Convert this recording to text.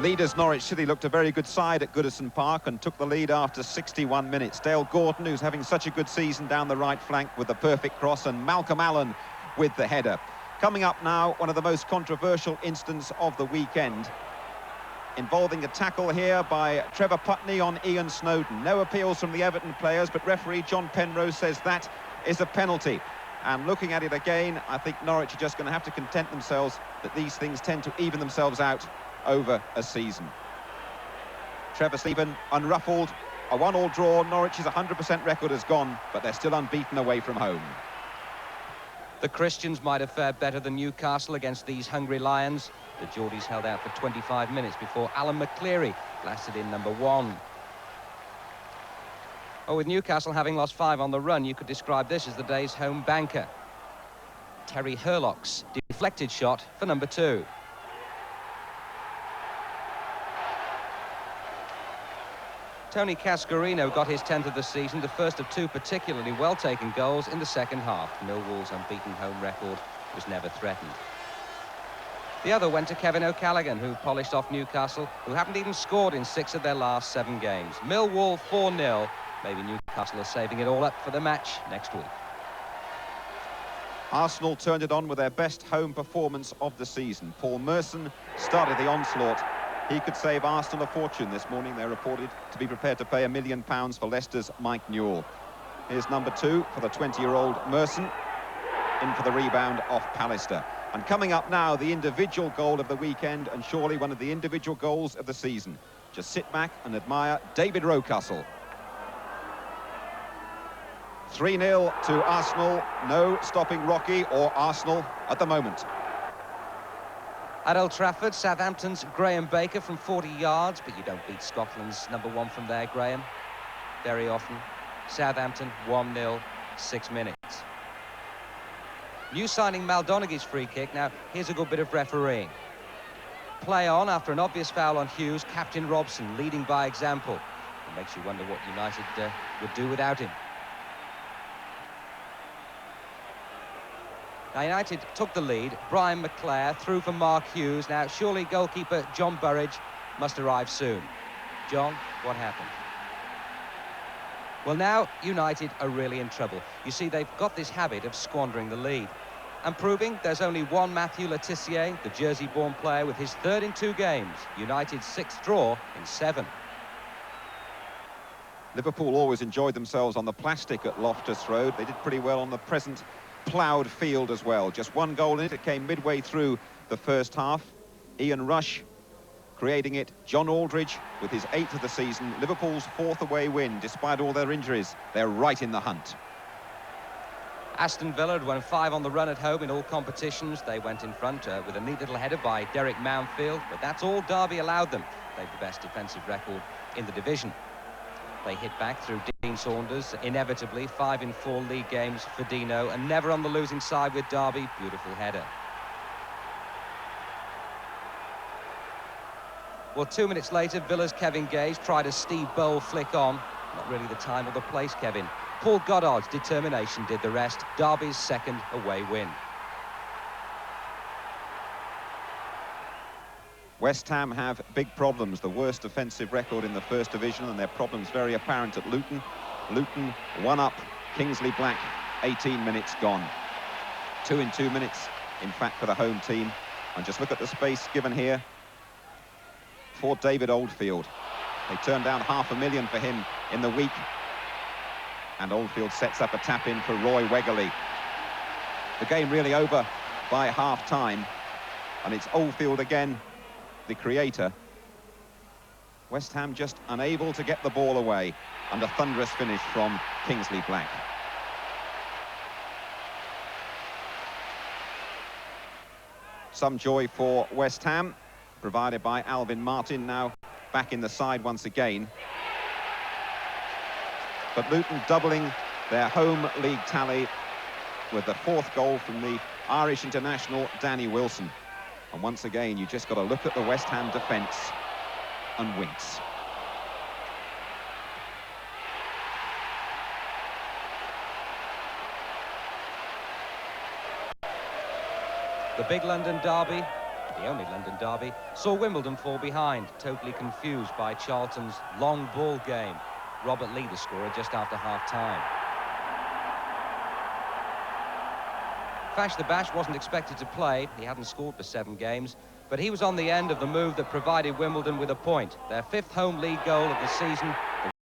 leaders, Norwich City, looked a very good side at Goodison Park and took the lead after 61 minutes. Dale Gordon, who's having such a good season down the right flank with the perfect cross, and Malcolm Allen with the header. Coming up now, one of the most controversial incidents of the weekend, involving a tackle here by Trevor Putney on Ian Snowden. No appeals from the Everton players, but referee John Penrose says that is a penalty. And looking at it again, I think Norwich are just going to have to content themselves that these things tend to even themselves out over a season. Trevor Stephen unruffled, a 1-1 draw. Norwich's 100% record has gone, but they're still unbeaten away from home. The Christians might have fared better than Newcastle against these hungry Lions. The Geordies held out for 25 minutes before Alan McCleary blasted in number 1. Oh, with Newcastle having lost 5 on the run, you could describe this as the day's home banker. Terry Hurlock's deflected shot for number 2. Tony Cascarino got his 10th of the season, the first of 2 particularly well-taken goals in the second half. Millwall's unbeaten home record was never threatened. The other went to Kevin O'Callaghan, who polished off Newcastle, who haven't even scored in 6 of their last 7 games. Millwall 4-0. Maybe Newcastle are saving it all up for the match next week. Arsenal turned it on with their best home performance of the season. Paul Merson started the onslaught. He could save Arsenal a fortune this morning. They're reported to be prepared to pay £1 million for Leicester's Mike Newell. Here's number 2 for the 20-year-old Merson, in for the rebound off Pallister. And coming up now, the individual goal of the weekend, and surely one of the individual goals of the season. Just sit back and admire David Rocastle. 3-0 to Arsenal. No stopping Rocky or Arsenal at the moment. At Old Trafford, Southampton's Graham Baker from 40 yards, but you don't beat Scotland's number 1 from there, Graham. Very often. Southampton 1-0, 6 minutes. New signing Mal Donaghy's free kick. Now, here's a good bit of refereeing. Play on after an obvious foul on Hughes. Captain Robson leading by example. It makes you wonder what United would do without him. Now, United took the lead. Brian McClare through for Mark Hughes. Now, surely goalkeeper John Burridge must arrive soon. John, what happened? Well, now United are really in trouble. You see, they've got this habit of squandering the lead. And proving there's only one Matthew Le Tissier, the Jersey-born player, with his 3rd in 2 games. United's 6th draw in 7. Liverpool always enjoyed themselves on the plastic at Loftus Road. They did pretty well on the present ploughed field as well. Just 1 goal in it. It came midway through the first half. Ian Rush creating it. John Aldridge with his 8th of the season. Liverpool's 4th away win. Despite all their injuries, they're right in the hunt. Aston Villa had won 5 on the run at home in all competitions. They went in front with a neat little header by Derek Moundfield, but that's all Derby allowed them. They've the best defensive record in the division. They hit back through Dean Saunders, inevitably 5 in 4 league games for Dino, and never on the losing side with Derby. Beautiful header. Well, 2 minutes later, Villa's Kevin Gage tried a Steve Bowl flick on. Not really the time or the place, Kevin. Paul Goddard's determination did the rest. Derby's 2nd away win. West Ham have big problems, the worst defensive record in the 1st division, and their problems very apparent at Luton. Luton 1 up, Kingsley Black 18 minutes gone. 2 in 2 minutes, in fact, for the home team. And just look at the space given here for David Oldfield. They turned down £500,000 for him in the week, and Oldfield sets up a tap-in for Roy Wegerle. The game really over by half-time, and it's Oldfield again, the creator. West Ham just unable to get the ball away, and a thunderous finish from Kingsley Black. Some joy for West Ham, provided by Alvin Martin, now back in the side once again. But Luton doubling their home league tally with the 4th goal from the Irish international Danny Wilson. And once again, you just got to look at the West Ham defence and wince. The big London derby, the only London derby, saw Wimbledon fall behind, totally confused by Charlton's long ball game. Robert Lee, the scorer, just after half-time. Fash the Bash wasn't expected to play. He hadn't scored for 7 games, but he was on the end of the move that provided Wimbledon with a point. Their 5th home league goal of the season,